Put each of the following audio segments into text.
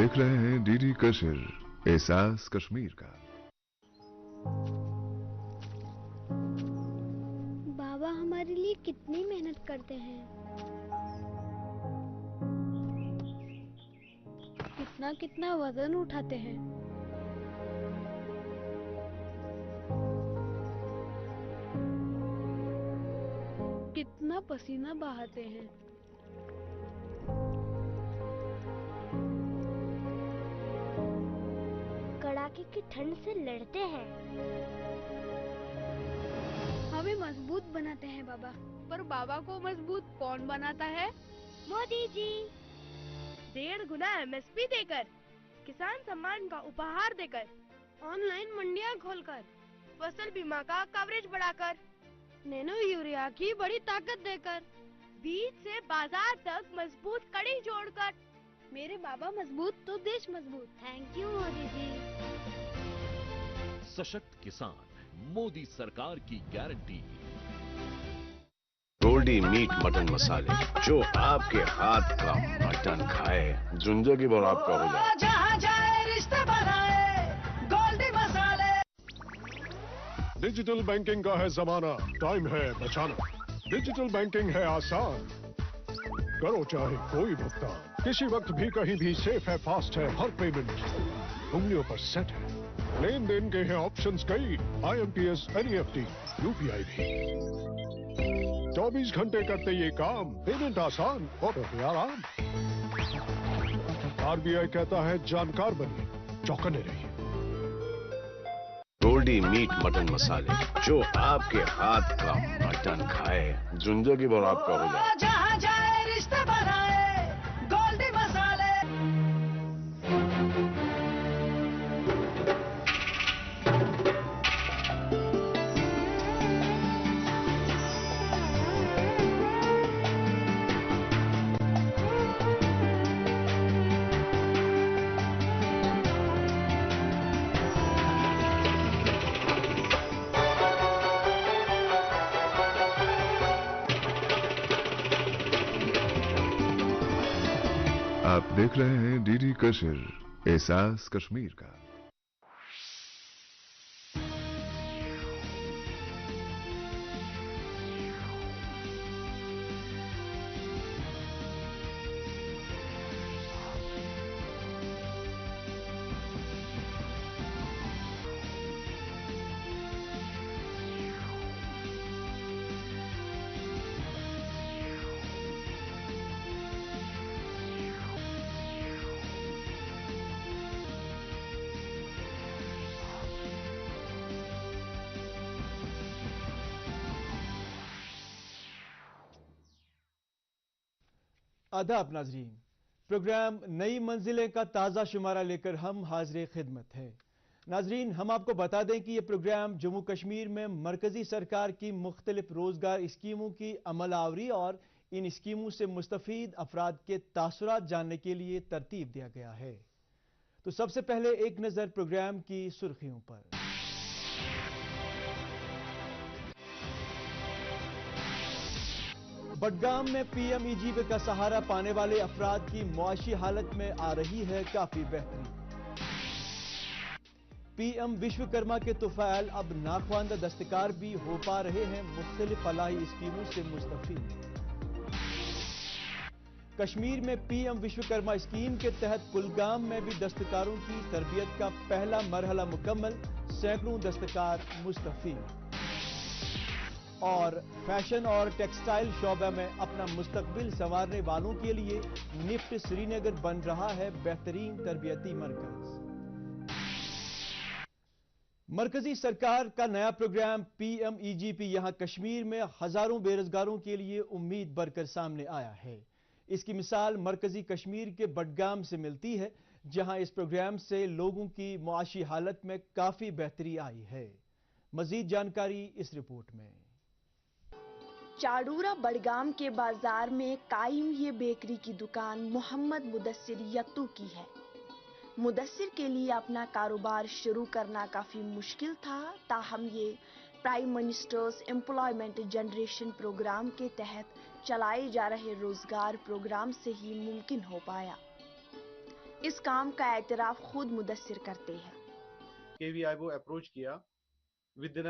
देख रहे हैं डीडी कशिर एहसास कश्मीर का। बाबा हमारे लिए कितनी मेहनत करते हैं, कितना कितना वजन उठाते हैं। कितना पसीना बहाते हैं। कड़ाके की ठंड से लड़ते हैं। हमें मजबूत बनाते हैं बाबा। पर बाबा को मजबूत कौन बनाता है? मोदी जी। 1.5 गुना MSP देकर, किसान सम्मान का उपहार देकर, ऑनलाइन मंडियां खोलकर, फसल बीमा का कवरेज बढ़ाकर, नैनो यूरिया की बड़ी ताकत देकर, बीज से बाजार तक मजबूत कड़ी जोड़कर। मेरे बाबा मजबूत तो देश मजबूत। Thank you Modi ji. सशक्त किसान, मोदी सरकार की गारंटी। गोल्डी मीट मटन मसाले, जो आपके हाथ का मटन खाए जिंदगी भर आपका हो जाए। जहाँ जाए रिश्ते बनाए, गोल्डी मसाले। डिजिटल बैंकिंग का है जमाना, टाइम है बचाना। डिजिटल बैंकिंग है आसान, करो चाहे कोई भुगतान, किसी वक्त भी कहीं भी। सेफ है, फास्ट है, हर पेमेंट उंगलियों पर सेट है। लेन देन के हैं ऑप्शंस कई, IMPS, NEFT, UPI भी। 24 घंटे करते ये काम, पेमेंट आसान और आराम। RBI कहता है जानकार बनिए, चौकन्ने रहिए। गोल्डी मीट मटन मसाले, जो आपके हाथ का मटन खाए जिंदगी भर आपका हो जाए। जहाँ जाए रिश्ते बनाए, गोल्डी मसाले। आप देख रहे हैं डीडी कशिर एहसास कश्मीर का। आदाब नाजरीन, प्रोग्राम नई मंजिलें का ताज़ा शुमारा लेकर हम हाजिर खिदमत हैं। नाजरीन, हम आपको बता दें कि यह प्रोग्राम जम्मू कश्मीर में मरकजी सरकार की मुख्तलिफ रोजगार स्कीमों की अमल आवरी और इन स्कीमों से मुस्तफीद अफराद के तासुरात जानने के लिए तरतीब दिया गया है। तो सबसे पहले एक नज़र प्रोग्राम की सुर्खियों पर। बडगाम में PMEGP का सहारा पाने वाले अफराद की मुआशी हालत में आ रही है काफी बेहतरी। PM विश्वकर्मा के तुफैल अब नाख्वानदा दस्तकार भी हो पा रहे हैं मुख्तलिफ फलाही स्कीमों से मुस्तफीद। कश्मीर में PM विश्वकर्मा स्कीम के तहत कुलगाम में भी दस्तकारों की तरबियत का पहला मरहला मुकम्मल, सैकड़ों दस्तकार मुस्तफीद। और फैशन और टेक्सटाइल शोबा में अपना मुस्तकबिल संवारने वालों के लिए निफ्ट श्रीनगर बन रहा है बेहतरीन तरबियती मरकज। मरकजी सरकार का नया प्रोग्राम PMEGP यहां कश्मीर में हजारों बेरोजगारों के लिए उम्मीद भरकर सामने आया है। इसकी मिसाल मरकजी कश्मीर के बडगाम से मिलती है, जहां इस प्रोग्राम से लोगों की मुआशी हालत में काफी बेहतरी आई है। मजीद जानकारी इस रिपोर्ट में। चाडूरा बडगाम के बाजार में कायम ये बेकरी की दुकान मोहम्मद मुदस्सिर यत्तू की है। मुदस्सिर के लिए अपना कारोबार शुरू करना काफी मुश्किल था, ताहम ये prime minister's employment generation programme के तहत चलाए जा रहे रोजगार प्रोग्राम से ही मुमकिन हो पाया। इस काम का एतराफ खुद मुदस्सिर करते हैं। KVI को अप्रोच किया, विद इन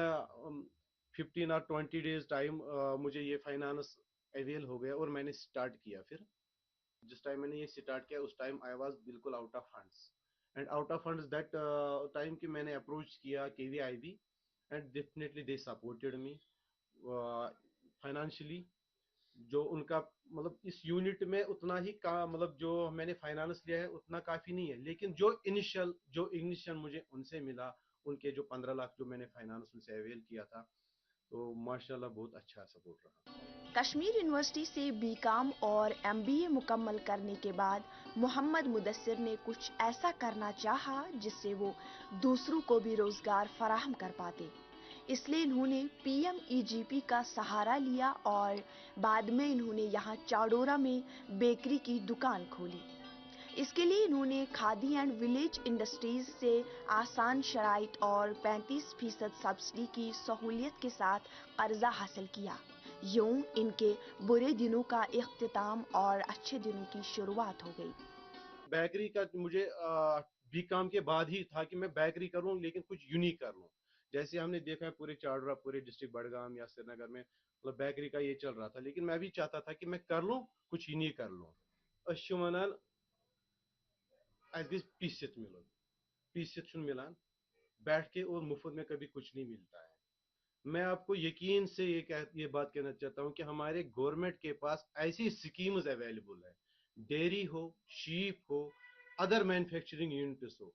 15 और 20 डेज टाइम मुझे ये फाइनेंस अवेल हो गया और मैंने स्टार्ट किया। फिर जिस टाइम मैंने ये स्टार्ट किया उस टाइम आई वाज बिल्कुल out of funds, and out of funds that time कि मैंने अप्रोच किया KVI भी, and definitely they supported me financially. जो उनका मतलब इस यूनिट में उतना ही का मतलब जो मैंने फाइनेंस लिया है उतना काफ़ी नहीं है, लेकिन जो इनिशियल मुझे उनसे मिला, उनके जो 15 लाख जो मैंने फाइनेंस उनसे अवेल किया था, तो माशाल्लाह बहुत अच्छा सपोर्ट रहा। कश्मीर यूनिवर्सिटी से बीकॉम और MBA मुकम्मल करने के बाद मोहम्मद मुदस्सिर ने कुछ ऐसा करना चाहा जिससे वो दूसरों को भी रोजगार फराहम कर पाते। इसलिए इन्होंने PMEGP का सहारा लिया और बाद में इन्होंने यहाँ चाडोरा में बेकरी की दुकान खोली। इसके लिए इन्होंने खादी एंड विलेज इंडस्ट्रीज से आसान शराइत और 35% सब्सिडी की सहूलियत के साथ कर्जा हासिल किया। यूं इनके बुरे दिनों का इख्तिताम और अच्छे दिनों की शुरुआत हो गई। बेकरी का मुझे बीकॉम के बाद ही था कि मैं बेकरी करूं, लेकिन कुछ यूनिक कर लूं। जैसे हमने देखा है पूरे चाडरा, पूरे डिस्ट्रिक्ट बडगाम या श्रीनगर में मतलब बेकरी का ये चल रहा था, लेकिन मैं भी चाहता था कि मैं कर लूं, कुछ यूनिक कर लूं। अशुमनन पीसियत मिलो, पीसियत सुन मिलान बैठ के, और मुफ्त में कभी कुछ नहीं मिलता है। मैं आपको यकीन से ये बात कहना चाहता हूं कि हमारे गवर्नमेंट के पास ऐसी स्कीम्स अवेलेबल है, डेयरी हो, शीप हो, अदर मैन्युफैक्चरिंग यूनिट्स हो।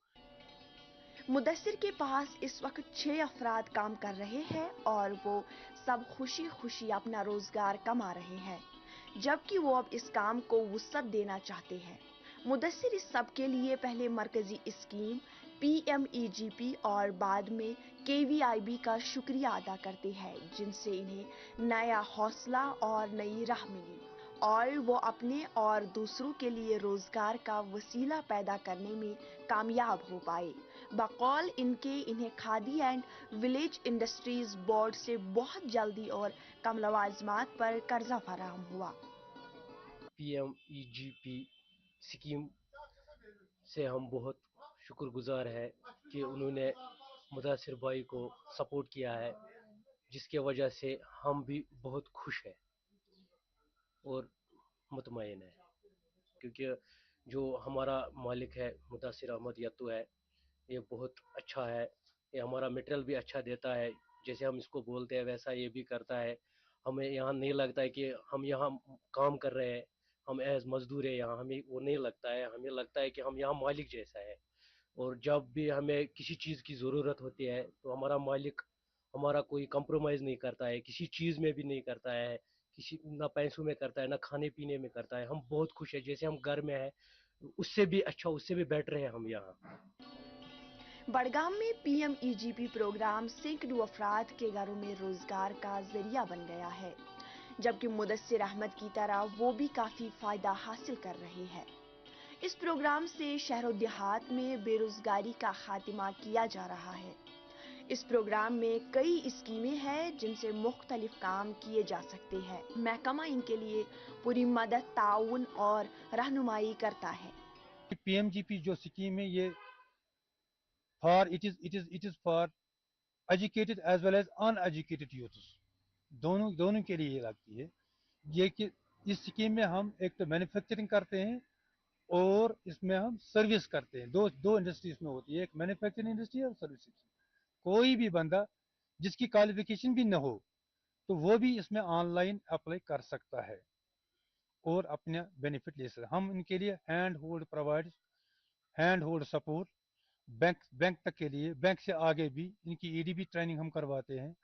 मुदस्सिर के पास इस वक्त 6 अफराद काम कर रहे हैं और वो सब खुशी खुशी अपना रोजगार कमा रहे हैं, जबकि वो अब इस काम को वुसअत देना चाहते हैं। मुदस्सिर इस सब के लिए पहले मरकजी स्कीम PMEGP और बाद में KVIB का शुक्रिया अदा करते हैं, जिनसे इन्हें नया हौसला और नई राह मिली और वो अपने और दूसरों के लिए रोजगार का वसीला पैदा करने में कामयाब हो पाए। बकौल इनके इन्हें khadi and village industries board से बहुत जल्दी और कम लवाजमात पर कर्जा फराहम हुआ। PMEGP स्कीम से हम बहुत शुक्रगुजार है कि उन्होंने मुदस्सिर भाई को सपोर्ट किया है, जिसके वजह से हम भी बहुत खुश हैं और मुतमईन है, क्योंकि जो हमारा मालिक है मुदस्सिर अहमद यत्तू है, ये बहुत अच्छा है। ये हमारा मटेरियल भी अच्छा देता है, जैसे हम इसको बोलते हैं वैसा ये भी करता है। हमें यहाँ नहीं लगता है कि हम यहाँ काम कर रहे हैं, हम एज मजदूर है यहाँ, हमें वो नहीं लगता है। हमें लगता है कि हम यहाँ मालिक जैसा है, और जब भी हमें किसी चीज़ की ज़रूरत होती है तो हमारा मालिक हमारा कोई कंप्रोमाइज़ नहीं करता है, किसी चीज़ में भी नहीं करता है, किसी ना पैसों में करता है ना खाने पीने में करता है। हम बहुत खुश है, जैसे हम घर में है उससे भी अच्छा, उससे भी बेटर है हम यहाँ। बडगाम में PMEGP प्रोग्राम सैकड़ों अफराद के घरों में रोजगार का जरिया बन गया है, जबकि मुदस्सिर अहमद की तरह वो भी काफी फायदा हासिल कर रहे हैं। इस प्रोग्राम से शहरों देहात में बेरोजगारी का खात्मा किया जा रहा है। इस प्रोग्राम में कई स्कीमें हैं जिनसे मुख्तलिफ काम किए जा सकते हैं। महकमा इनके लिए पूरी मदद, ताउन और रहनुमाई करता है। PMGP जो स्कीम है ये it is for educated as well as uneducated youths, दोनों के लिए ये लगती है। ये कि इस स्कीम में हम एक तो मैन्युफैक्चरिंग करते हैं और इसमें हम सर्विस करते हैं। दो इंडस्ट्री इसमें होती है, एक मैन्युफैक्चरिंग इंडस्ट्री और सर्विस। कोई भी बंदा जिसकी क्वालिफिकेशन भी न हो तो वो भी इसमें ऑनलाइन अप्लाई कर सकता है और अपना बेनिफिट ले सकता है। हम इनके लिए हैंड होल्ड सपोर्ट बैंक तक के लिए, बैंक से आगे भी इनकी EDB ट्रेनिंग हम करवाते हैं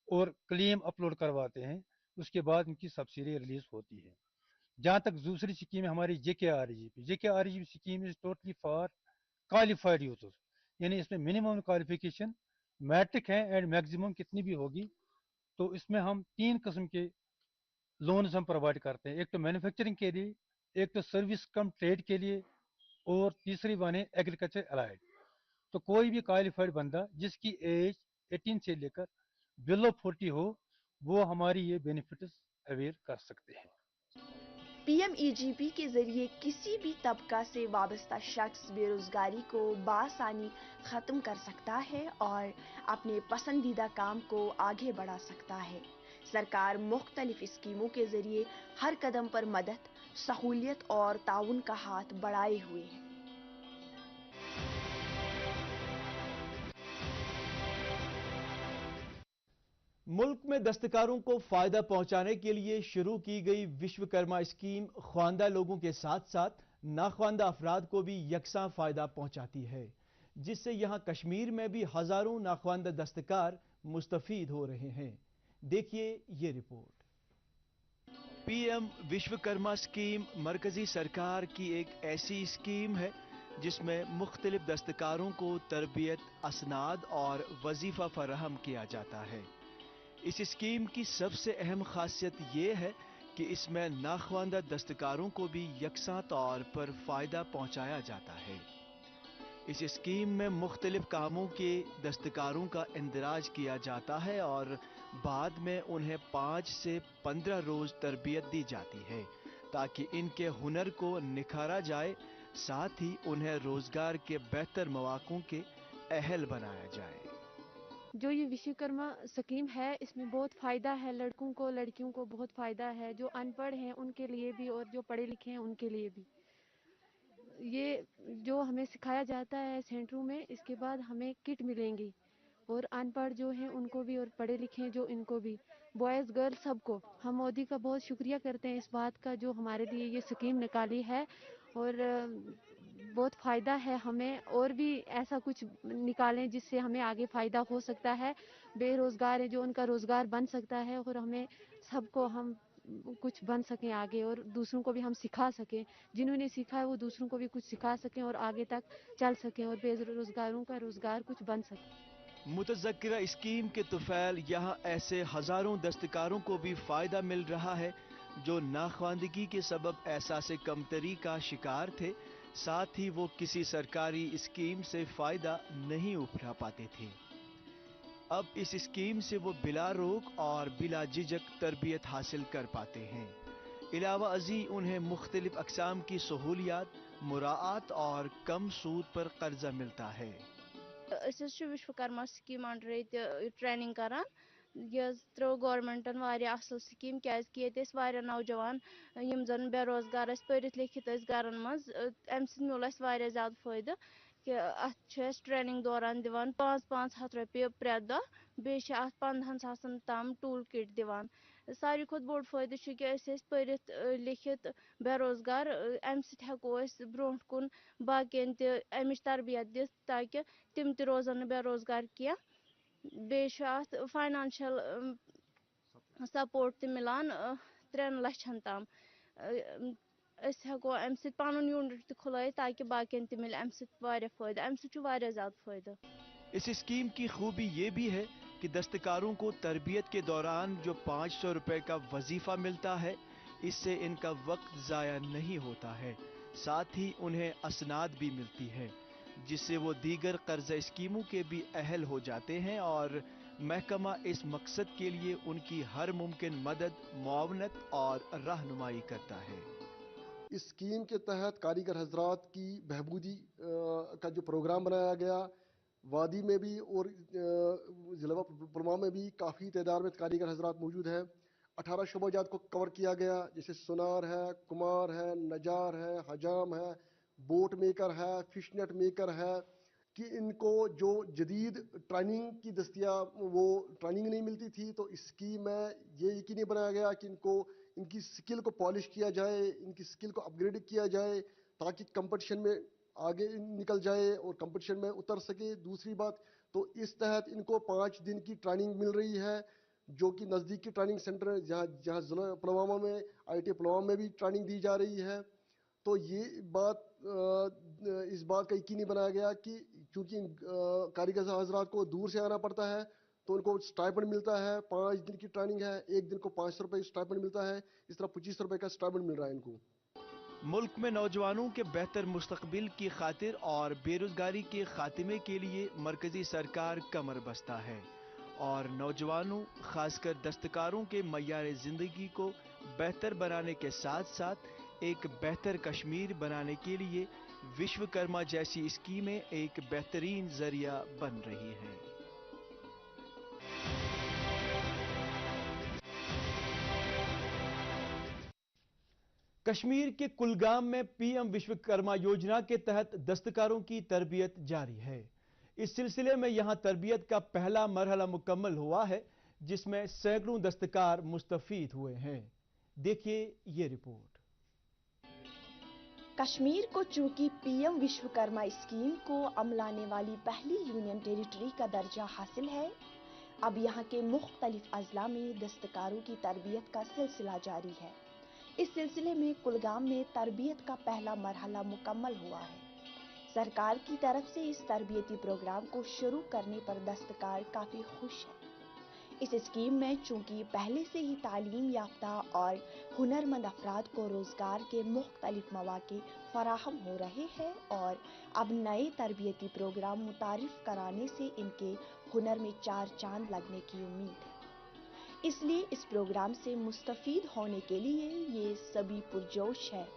और क्लेम अपलोड करवाते हैं। उसके बाद इनकी सब्सिडी रिलीज होती है। जहाँ तक दूसरी स्कीम है हमारी JKREGP scheme is totally for qualified youths, यानी इसमें मिनिमम क्वालिफिकेशन मैट्रिक है एंड मैक्सिमम कितनी भी होगी। तो इसमें हम 3 किस्म के लोन्स हम प्रोवाइड करते हैं, एक तो मैन्युफैक्चरिंग के लिए, एक तो सर्विस कम ट्रेड के लिए, और तीसरी वन है एग्रीकल्चर अलाइड। तो कोई भी क्वालिफाइड बंदा जिसकी एज 18 से लेकर बिलो 40 हो वो हमारी ये बेनिफिट्स अवेल कर सकते हैं। PMEGP کے ذریعے کسی بھی طبقہ سے وابستہ شخص بے روزگاری کو بآسانی ختم کر سکتا ہے اور اپنے پسندیدہ کام کو آگے بڑھا سکتا ہے۔ سرکار مختلف اسکیموں کے ذریعے ہر قدم پر مدد، سہولیت اور تعاون کا ہاتھ بڑھائے ہوئے ہے۔ ملک میں دستکاروں کو فائدہ پہنچانے کے لیے شروع کی گئی وشوکرما اسکیم خواندہ لوگوں کے ساتھ ساتھ ناخواندہ افراد کو بھی یکساں فائدہ پہنچاتی ہے، جس سے یہاں کشمیر میں بھی ہزاروں ناخواندہ دستکار مستفید ہو رہے ہیں۔ دیکھیے یہ رپورٹ۔ پی ایم وشوکرما اسکیم مرکزی سرکار کی ایک ایسی اسکیم ہے جس میں مختلف دستکاروں کو تربیت، اسناد اور وظیفہ فراہم کیا جاتا ہے۔ اس اسکیم کی سب سے اہم خاصیت یہ ہے کہ اس میں ناخواندہ دستکاروں کو بھی یکساں طور پر فائدہ پہنچایا جاتا ہے۔ اس اسکیم میں مختلف کاموں کے دستکاروں کا اندراج کیا جاتا ہے اور بعد میں انہیں 5 سے 15 روز تربیت دی جاتی ہے تاکہ ان کے ہنر کو نکھارا جائے، ساتھ ہی انہیں روزگار کے بہتر مواقع کے اہل بنایا جائے۔ جو یہ وشوکرما اسکیم ہے اس میں بہت فائدہ ہے، لڑکوں کو لڑکیوں کو بہت فائدہ ہے، جو ان پڑھ ہیں ان کے لیے بھی اور جو پڑھے لکھے ہیں ان کے لیے بھی۔ یہ جو ہمیں سکھایا جاتا ہے سینٹروں میں، اس کے بعد ہمیں کٹ ملیں گی اور ان پڑھ جو ہیں ان کو بھی اور پڑھے لکھے ہیں جو ان کو بھی، بوائز گرل سب کو۔ ہم مودی کا بہت شکریہ کرتے ہیں اس بات کا جو ہمارے لیے یہ اسکیم نکالی ہے، اور بہت فائدہ ہے ہمیں، اور بھی ایسا کچھ نکالیں جس سے ہمیں آگے فائدہ ہو سکتا ہے۔ بے روزگار ہیں جو ان کا روزگار بن سکتا ہے، اور ہمیں سب کو ہم کچھ بن سکیں آگے، اور دوسروں کو بھی ہم سکھا سکیں، جنہوں نے سیکھا ہے وہ دوسروں کو بھی کچھ سکھا سکیں اور آگے تک چل سکیں اور بے روزگاروں کا روزگار کچھ بن سکے۔ متذکرہ اسکیم کے طفیل یہاں ایسے ہزاروں دستکاروں کو بھی فائدہ مل رہا ہے جو ناخواندگی کے سبب احساس کمتری کا شکار تھے، ساتھ ہی وہ کسی سرکاری اسکیم سے فائدہ نہیں اٹھا پاتے تھے۔ اب اس اسکیم سے وہ بلا روک اور بلا جھجک تربیت حاصل کر پاتے ہیں۔ علاوہ ازیں انہیں مختلف اقسام کی سہولیات، مراعات اور کم سود پر قرضہ ملتا ہے۔ وشوکرما سکیم انڈر ٹریننگ کران، یہ ترو گورمنٹن واریاہ اصل سکیم کیازکہ یہ واریاہ نوجوان یم زن بے روزگار پڑھت لیکھت گرن مز، ام سۭتۍ میول اسہِ واریاہ زیادٕ فٲیدٕ کہ اتھ ٹریننگ دوران دِوان 500 رۄپیہِ پرٛٮ۪تھ دۄہ، بیٚیہِ چھِ اتھ 15 ساسن تام ٹوٗل کِٹ دِوان۔ ساروی کھۄتہٕ بوٚڑ فٲیدٕ چھُ کہ أسۍ ٲسۍ پٔرِتھ لیکھِتھ بے روزگار، امہِ سۭتۍ ہٮ۪کو أسۍ برونٛٹھ کُن باقین تہِ امِچ تربیت دِتھ تاکہ تِم تہِ روزن نہٕ بے روزگار کینٛہہ۔ بیٚیہِ چھُ اتھ فاینانشل سپورٹ تہِ مِلان 3 لچھن تام۔ أسۍ ہٮ۪کو امہِ سۭتۍ پنُن یوٗنٹ تہِ کھُلٲیِتھ تاکہ باقین تہِ مِلہِ امہِ سۭتۍ واریاہ فٲیدٕ، امہِ سۭتۍ چھُ واریاہ زیادٕ فٲیدٕ۔ اس اسکیم کی خوبی یہ بھی ہے کہ دستکاروں کو تربیت کے دوران جو 500 روپے کا وظیفہ ملتا ہے، اس سے ان کا وقت ضائع نہیں ہوتا ہے، ساتھ ہی انہیں اسناد بھی ملتی ہے جس سے وہ دیگر قرضہ اسکیموں کے بھی اہل ہو جاتے ہیں، اور محکمہ اس مقصد کے لیے ان کی ہر ممکن مدد، معاونت اور رہنمائی کرتا ہے۔ اس اسکیم کے تحت کاریگر حضرات کی بہبودی کا جو پروگرام بنایا گیا، وادی میں بھی اور ضلع پلوامہ میں بھی کافی تعداد میں کاریگر حضرات موجود ہیں۔ 18 شعبہ جات کو کور کیا گیا، جیسے سونار ہے، کمار ہے، نجار ہے، حجام ہے، بوٹ میکر ہے، فش نیٹ میکر ہے، کہ ان کو جو جدید ٹریننگ کی دستیاب وہ ٹریننگ نہیں ملتی تھی، تو اس اسکیم میں یہ یقینی بنایا گیا کہ ان کی سکل کو پالش کیا جائے، ان کی سکل کو اپ گریڈ کیا جائے تاکہ کمپٹیشن میں آگے نکل جائے اور کمپٹیشن میں اتر سکے۔ دوسری بات تو اس تحت ان کو 5 دن کی ٹریننگ مل رہی ہے، جو کہ نزدیکی ٹریننگ سینٹر جہاں ضلع پلوامہ میں IIT پلوامہ میں بھی ٹریننگ دی جا رہی ہے۔ تو یہ اس بات کا یقینی بنایا گیا کہ چونکہ کاریگر حضرات کو دور سے آنا پڑتا ہے تو ان کو اسٹائپنڈ ملتا ہے، 5 دن کی ٹریننگ ہے، 1 دن کو 500 روپے اسٹائپنڈ ملتا ہے، اس طرح 2500 روپے کا اسٹائپنڈ مل رہا ہے ان کو۔ ملک میں نوجوانوں کے بہتر مستقبل کی خاطر اور بے روزگاری کے خاتمے کے لیے مرکزی سرکار کمر بستہ ہے، اور نوجوانوں خاص کر دستکاروں کے معیار زندگی کو बेहतर बनाने के साथ साथ एक बेहतर कश्मीर बनाने के लिए विश्वकर्मा जैसी स्कीमें एक बेहतरीन जरिया बन रही हैं। कश्मीर के कुलगाम में पीएम विश्वकर्मा योजना के तहत दस्तकारों की तरबियत जारी है। इस सिलसिले में यहां तरबियत का पहला मरहला मुकम्मल हुआ है, जिसमें सैकड़ों दस्तकार मुस्तफीद हुए हैं। देखिए ये रिपोर्ट। कश्मीर को चूंकि पीएम विश्वकर्मा स्कीम को अमलाने वाली पहली यूनियन टेरिटरी का दर्जा हासिल है, अब यहाँ के मुख्तलिफ अजला में दस्तकारों की तरबियत का सिलसिला जारी है। इस सिलसिले में कुलगाम में तरबियत का पहला मरहला मुकम्मल हुआ है। सरकार की तरफ से इस तरबियती प्रोग्राम को शुरू करने पर दस्तकार काफी खुश है। इस स्कीम में चूंकि पहले से ही तालीम याफ्ता और हुनरमंद अफराद को रोजगार के मुख्तलिफ मौके फराहम हो रहे हैं और अब नए तरबियती प्रोग्राम मुतारिफ कराने से इनके हुनर में चार चांद लगने की उम्मीद है। इसलिए इस प्रोग्राम से मुस्तफीद होने के लिए ये सभी पुरजोश है।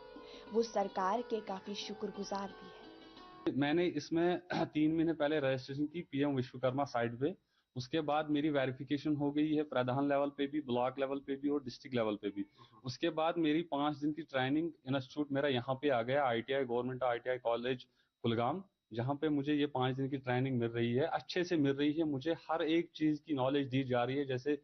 वो सरकार के काफी शुक्रगुजार भी है। मैंने इसमें 3 महीने पहले रजिस्ट्रेशन की पीएम विश्वकर्मा साइट पे। उसके बाद मेरी वेरिफिकेशन हो गई है प्रधान लेवल पे भी, ब्लॉक लेवल पे भी और डिस्ट्रिक्ट लेवल पे भी। उसके बाद मेरी 5 दिन की ट्रेनिंग इंस्टीट्यूट मेरा यहाँ पे आ गया, ITI government ITI college Kulgam, जहाँ पे मुझे ये 5 दिन की ट्रेनिंग मिल रही है, अच्छे से मिल रही है। मुझे हर एक चीज की नॉलेज दी जा रही है। जैसे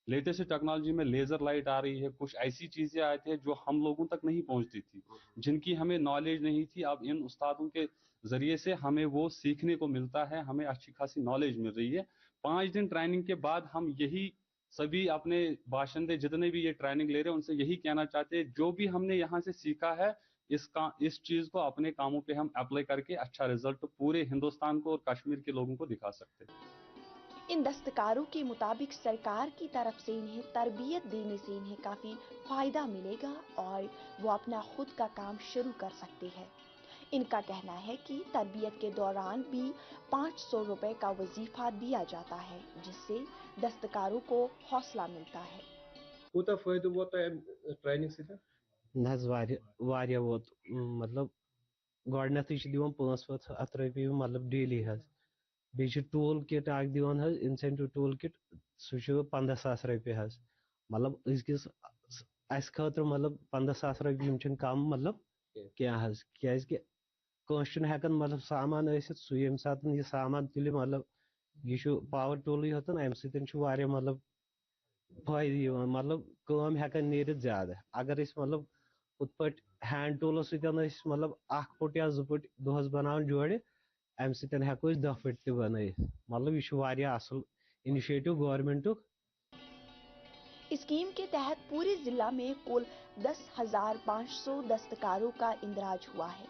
लेटेस्ट टेक्नोलॉजी में लेजर लाइट आ रही है, कुछ ऐसी चीजें आए थे जो हम लोगों तक नहीं पहुंचती थी, जिनकी हमें नॉलेज नहीं थी। अब इन उस्तादों के जरिए से हमें वो सीखने को मिलता है, हमें अच्छी खासी नॉलेज मिल रही है। 5 दिन ट्रेनिंग के बाद हम यही सभी अपने बाशिंदे जितने भी ये ट्रेनिंग ले रहे हैं उनसे यही कहना चाहते हैं, जो भी हमने यहाँ से सीखा है इस चीज को अपने कामों पे हम अप्लाई करके अच्छा रिजल्ट पूरे हिंदुस्तान को और कश्मीर के लोगों को दिखा सकते हैं। इन दस्तकारों के मुताबिक सरकार की तरफ से इन्हें तरबियत देने से इन्हें काफी फायदा मिलेगा और वो अपना खुद का काम शुरू कर सकते हैं। इनका कहना है कि तरबियत के दौरान भी 500 रुपए का वजीफा दिया जाता है, जिससे दस्तकारों को हौसला मिलता है। कोता फायदा वो ट्रेनिंग से नज वारिया वो मतलब गॉडनेस दिवान 500 रुपये मतलब डेली हज बेच टूल किट आग दिवान हज इंसेंटिव टूल किट सह 15,000 रुपये हज मतलब अस खतर मतलब 15,000 रुपये कम मतलब क्या हज क्या हेकन मतलब सामान सह ये सात यह सामान तुल मतलब यह पावर टूल होतन अम सत्य मतलब फायदा मतलब कम हेकन नीरित ज्यादा। अगर मतलब उत पे हैंड टूल सत मतलब 1 फुट या 2 फुट दोहस बनान जोड़ अम सत्य हेको 10 फुट त बन मतलब यह असल इनिशिएटिव गवर्नमेंट। स्कीम के तहत पूरे जिला में कुल 10,500 दस्तकारों का इंदराज हुआ है।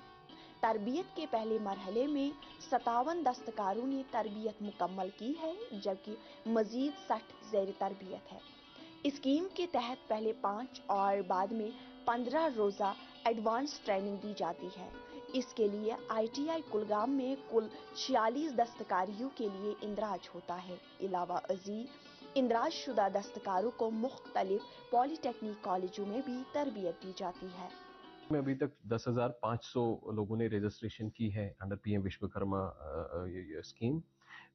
तरबियत के पहले मरहले में 57 दस्तकारों ने तरबियत मुकम्मल की है, जबकि मजीद 60 ज़ेर तरबियत है। स्कीम के तहत पहले 5 और बाद में 15 रोजा एडवांस ट्रेनिंग दी जाती है। इसके लिए ITI कुलगाम में कुल 46 दस्तकारियों के लिए इंदराज होता है। अलावा इंदराज शुदा दस्तकारों को मुख्तलिफ पॉलिटेक्निक कॉलेजों में भी तरबियत दी जाती है। में अभी तक 10,500 लोगों ने रजिस्ट्रेशन की है अंडर पीएम विश्वकर्मा स्कीम।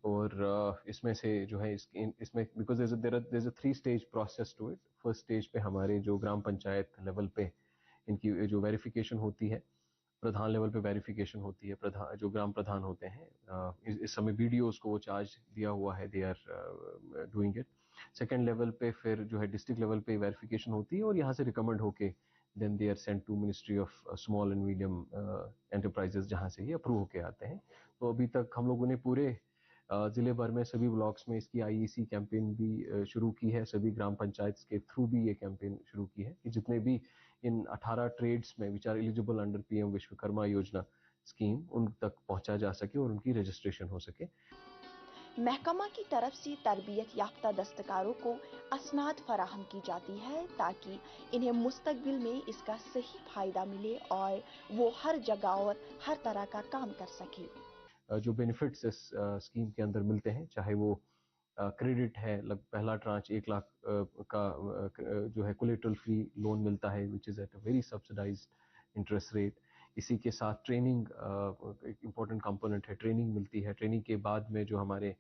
और इसमें से जो है इसमें because there is a 3 stage process to it. First stage पे हमारे जो ग्राम पंचायत लेवल पे इनकी जो वेरिफिकेशन होती है, प्रधान लेवल पे वेरिफिकेशन होती है, प्रधान जो ग्राम प्रधान होते हैं इस समय BDOs को वो चार्ज दिया हुआ है, they are doing it. Second level पे फिर जो है डिस्ट्रिक्ट लेवल पे वेरिफिकेशन होती है और यहाँ से रिकमेंड होके then they are sent to ministry of small and medium enterprises, जहाँ से ये अप्रूव होके आते हैं। तो अभी तक हम लोगों ने पूरे ज़िले भर में सभी ब्लॉक्स में इसकी IEC कैंपेन भी शुरू की है, सभी ग्राम पंचायत के थ्रू भी ये कैंपेन शुरू की है कि जितने भी इन 18 ट्रेड्स में which are eligible under PM Vishwakarma Yojana scheme उन तक पहुंचा जा सके और उनकी रजिस्ट्रेशन हो सके। महकमा की तरफ से तरबियत याफ्ता दस्तकारों को असनाद फराहम की जाती है ताकि इन्हें मुस्तकबिल में इसका सही फायदा मिले और वो हर जगह और हर तरह का काम कर सके। जो बेनिफिट्स इस स्कीम के अंदर मिलते हैं, चाहे वो क्रेडिट है, पहला ट्रांच 1 लाख का जो है कोलेटरल फ्री लोन मिलता है which is at a very subsidised interest rate. इसी के साथ ट्रेनिंग एक इम्पॉर्टेंट कंपोनेंट है, ट्रेनिंग मिलती है। ट्रेनिंग के बाद में जो हमारे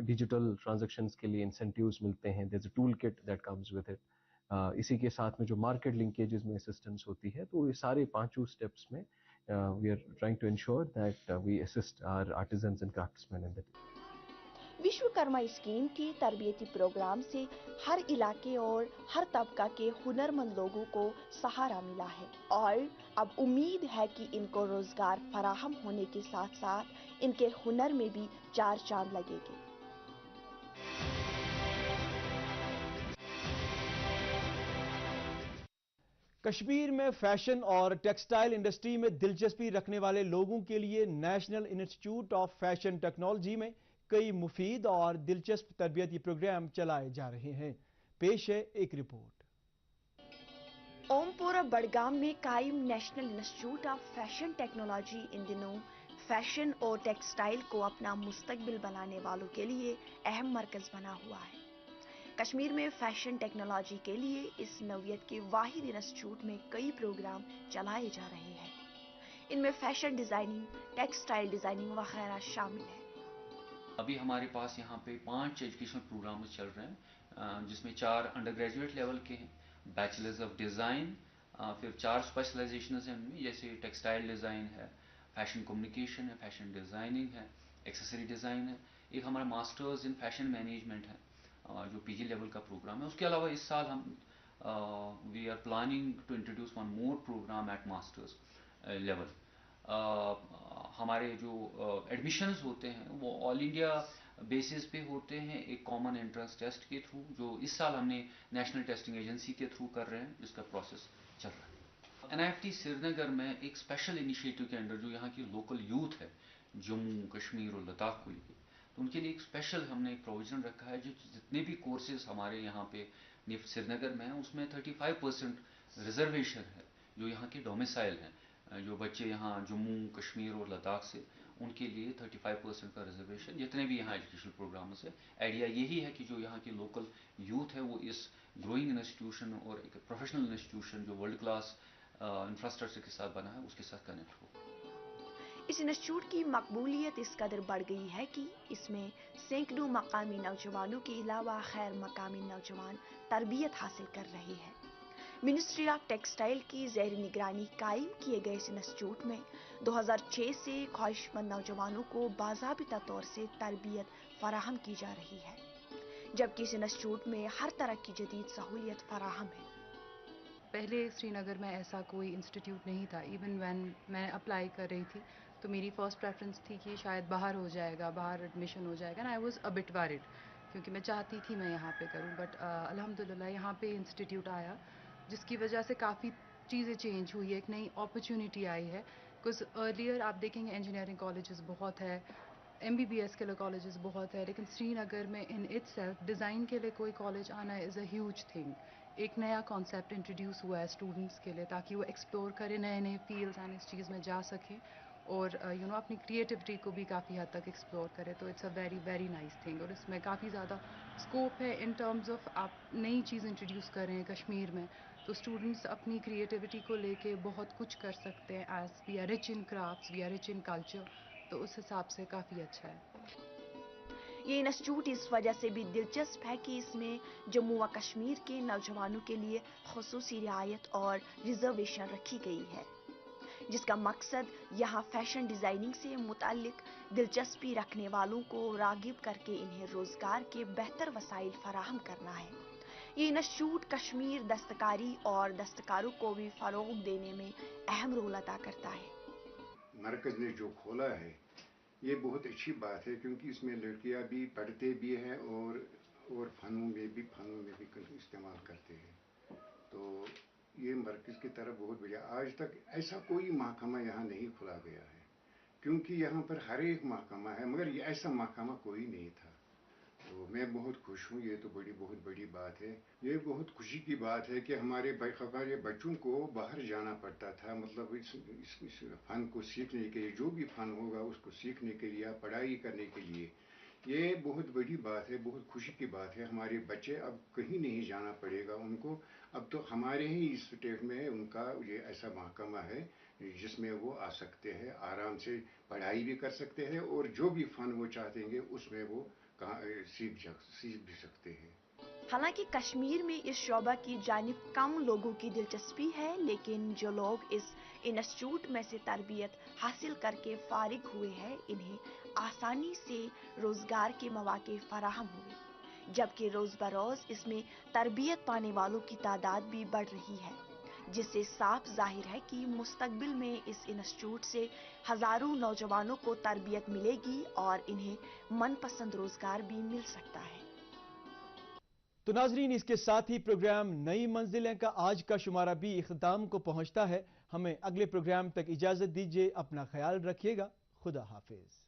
डिजिटल ट्रांजैक्शंस के लिए इंसेंटिव्स मिलते हैं, there is a tool kit that comes with it. इसी के साथ में जो मार्केट लिंकेजेस में असिस्टेंस होती है, तो ये सारे पांचों स्टेप्स में we are trying to ensure that we assist our artisans and craftsman in that. Vishwakarma scheme के तरबियती प्रोग्राम से हर इलाके और हर तबका के हुनरमंद लोगों को सहारा मिला है और अब उम्मीद है कि इनको रोजगार फराहम होने के साथ साथ इनके हुनर में भी चार चांद लगेंगे। कश्मीर में फैशन और टेक्सटाइल इंडस्ट्री में दिलचस्पी रखने वाले लोगों के लिए national institute of fashion technology में कई मुफीद और दिलचस्प तरबियती प्रोग्राम चलाए जा रहे हैं। पेश है एक रिपोर्ट। ओमपुरा बड़गाम में कायम national institute of fashion technology in दिनों फैशन और टेक्सटाइल को अपना मुस्तकबिल बनाने वालों के लिए अहम मरकज बना हुआ है। कश्मीर में फैशन टेक्नोलॉजी के लिए इस नौयत के वाहिद इंस्टीट्यूट में कई प्रोग्राम चलाए जा रहे हैं। इनमें फैशन डिजाइनिंग, टेक्सटाइल डिजाइनिंग वगैरह शामिल है। अभी हमारे पास यहाँ पे 5 एजुकेशनल प्रोग्राम्स चल रहे हैं, जिसमें 4 अंडर ग्रेजुएट लेवल के हैं, बैचलर्स ऑफ डिज़ाइन, फिर 4 स्पेशलाइजेशन हैं उनमें, जैसे टेक्सटाइल डिज़ाइन है, फैशन कम्युनिकेशन है, फैशन डिज़ाइनिंग है, एक्सेसरी डिज़ाइन है। एक हमारा मास्टर्स इन फैशन मैनेजमेंट है जो पीजी लेवल का प्रोग्राम है। उसके अलावा इस साल हम we are planning to introduce one more programme at masters level. हमारे जो एडमिशन्स होते हैं वो ऑल इंडिया बेसिस पे होते हैं, एक कॉमन एंट्रेंस टेस्ट के थ्रू, जो इस साल हमने नेशनल टेस्टिंग एजेंसी के थ्रू कर रहे हैं, जिसका प्रोसेस चल रहा है। एनआईएफटी श्रीनगर में एक स्पेशल इनिशिएटिव के अंडर जो यहाँ की लोकल यूथ है जम्मू कश्मीर और लद्दाख को लेकर, तो उनके लिए एक स्पेशल हमने एक प्रोविजन रखा है। जो जितने भी कोर्सेज हमारे यहाँ पे निफ्ट श्रीनगर में है उसमें 35% रिजर्वेशन है जो यहाँ के डोमिसाइल हैं। जो बच्चे यहाँ जम्मू कश्मीर और लद्दाख से, उनके लिए 35% का रिजर्वेशन जितने भी यहाँ एजुकेशनल प्रोग्राम्स है। आइडिया यही है कि जो यहाँ के लोकल यूथ है वो इस ग्रोइंग इंस्टीट्यूशन और एक प्रोफेशनल इंस्टीट्यूशन जो वर्ल्ड क्लास इंफ्रास्ट्रक्चर के साथ बना है उसके साथ कनेक्ट हो। इस इंस्टीट्यूट की मकबूलियत इस कदर बढ़ गई है कि इसमें सैकड़ों मकामी नौजवानों के अलावा गैर मकामी नौजवान तरबियत हासिल कर रहे हैं। मिनिस्ट्री ऑफ टेक्सटाइल की ज़ेर निगरानी कायम किए गए इस इंस्टीट्यूट में 2006 से ख्वाहिशमंद नौजवानों को बाज़ाबिता तौर से तरबियत फराहम की जा रही है, जबकि इस इंस्टीट्यूट में हर तरह की जदीद सहूलियत फराहम है। पहले श्रीनगर में ऐसा कोई इंस्टीट्यूट नहीं था। इवन मैं अप्लाई कर रही थी तो मेरी फर्स्ट प्रेफरेंस थी कि शायद बाहर हो जाएगा, बाहर एडमिशन हो जाएगा, ना I was a bit worried क्योंकि मैं चाहती थी मैं यहाँ पे करूँ। बट अल्हम्दुलिल्लाह यहाँ पे इंस्टीट्यूट आया जिसकी वजह से काफ़ी चीज़ें चेंज हुई है, एक नई अपॉर्चुनिटी आई है। बिकॉज अर्लियर आप देखेंगे इंजीनियरिंग कॉलेजेस बहुत है, MBBS के लिए कॉलेजेस बहुत है, लेकिन श्रीनगर में इन इटसेल्फ डिज़ाइन के लिए कोई कॉलेज आना इज़ अ ह्यूज थिंग। एक नया कॉन्सेप्ट इंट्रोड्यूस हुआ है स्टूडेंट्स के लिए ताकि वो एक्सप्लोर करें, नए नए फील्ड्स एंड इस चीज़ में जा सकें और अपनी क्रिएटिविटी को भी काफ़ी हद तक एक्सप्लोर करें। तो it's a very very nice thing और इसमें काफ़ी ज़्यादा स्कोप है इन टर्म्स ऑफ आप नई चीज़ इंट्रोड्यूस कर रहे हैं कश्मीर में, तो स्टूडेंट्स अपनी क्रिएटिविटी को लेके बहुत कुछ कर सकते हैं। As we are rich in crafts, we are rich in culture, तो उस हिसाब से काफ़ी अच्छा है। ये इंस्टीट्यूट इस वजह से भी दिलचस्प है कि इसमें जम्मू व कश्मीर के नौजवानों के लिए खुसूसी रियायत और रिजर्वेशन रखी गई है, जिसका मकसद यहाँ फैशन डिज़ाइनिंग से मुताल्लिक दिलचस्पी रखने वालों को रागिब करके इन्हें रोज़गार के बेहतर वसाइल फराहम करना है। ये इंस्टीट्यूट कश्मीर दस्तकारी और दस्तकारों को भी फ़रोग़ देने में अहम रोल अदा करता है। मरकज़ ने जो खोला है ये बहुत अच्छी बात है, क्योंकि इसमें लड़कियां भी पढ़ते भी हैं और फनों में भी इस्तेमाल करते हैं। तो ये मरकज़ की तरफ बहुत बढ़िया। आज तक ऐसा कोई महकमा यहाँ नहीं खुला गया है, क्योंकि यहाँ पर हर एक महकमा है, मगर ये ऐसा महकमा कोई नहीं था। तो मैं बहुत खुश हूँ, ये तो बहुत बड़ी बात है। ये बहुत खुशी की बात है कि हमारे बच्चों को बाहर जाना पड़ता था, मतलब इस फन को सीखने के लिए, जो भी फन होगा उसको सीखने के लिए, पढ़ाई करने के लिए ये बहुत बड़ी बात है, बहुत खुशी की बात है। हमारे बच्चे अब कहीं नहीं जाना पड़ेगा उनको, अब तो हमारे ही स्टेट में उनका ये ऐसा महकमा है जिसमें वो आ सकते हैं, आराम से पढ़ाई भी कर सकते हैं और जो भी फन वो चाहेंगे उसमें वो सीख भी सकते हैं। हालांकि कश्मीर में इस शोबा की जानिब कम लोगों की दिलचस्पी है, लेकिन जो लोग इस इंस्टीट्यूट में से तरबियत हासिल करके फारिग हुए हैं, इन्हें आसानी से रोजगार के मौके फराहम हुए, जबकि रोज बरोज इसमें तरबियत पाने वालों की तादाद भी बढ़ रही है, जिससे साफ जाहिर है कि मुस्तकबिल में इस इंस्टीट्यूट से हजारों नौजवानों को तरबियत मिलेगी और इन्हें मनपसंद रोजगार भी मिल सकता है। तो नाजरीन, इसके साथ ही प्रोग्राम नई मंजिलें का आज का शुमारा भी इख्तिताम को पहुंचता है। हमें अगले प्रोग्राम तक इजाजत दीजिए, अपना ख्याल रखिएगा, खुदा हाफिज।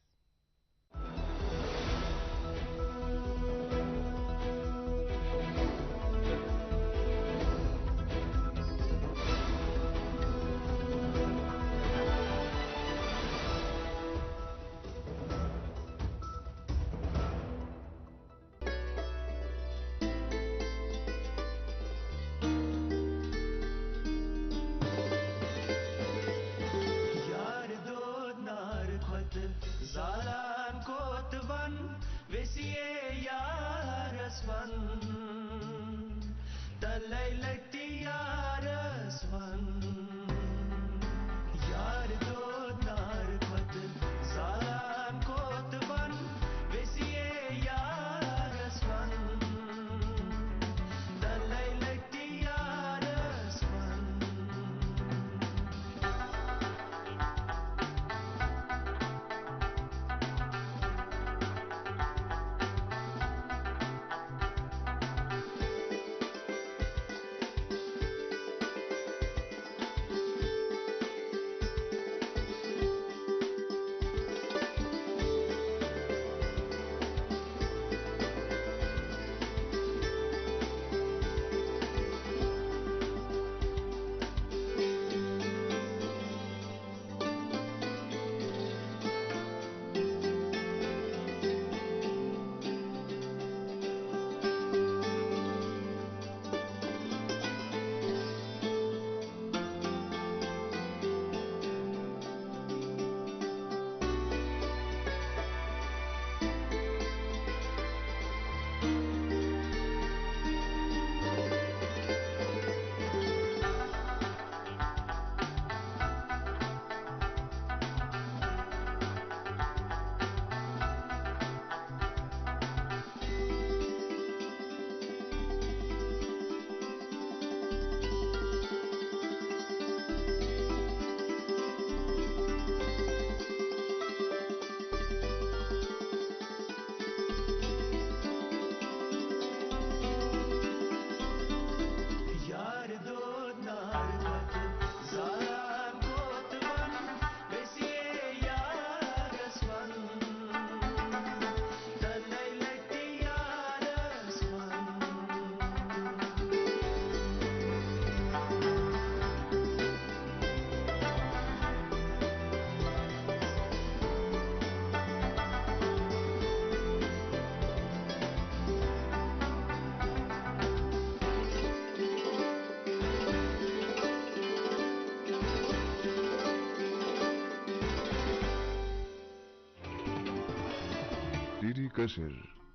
डीडी कशिर,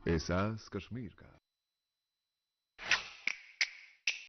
एहसास कश्मीर का।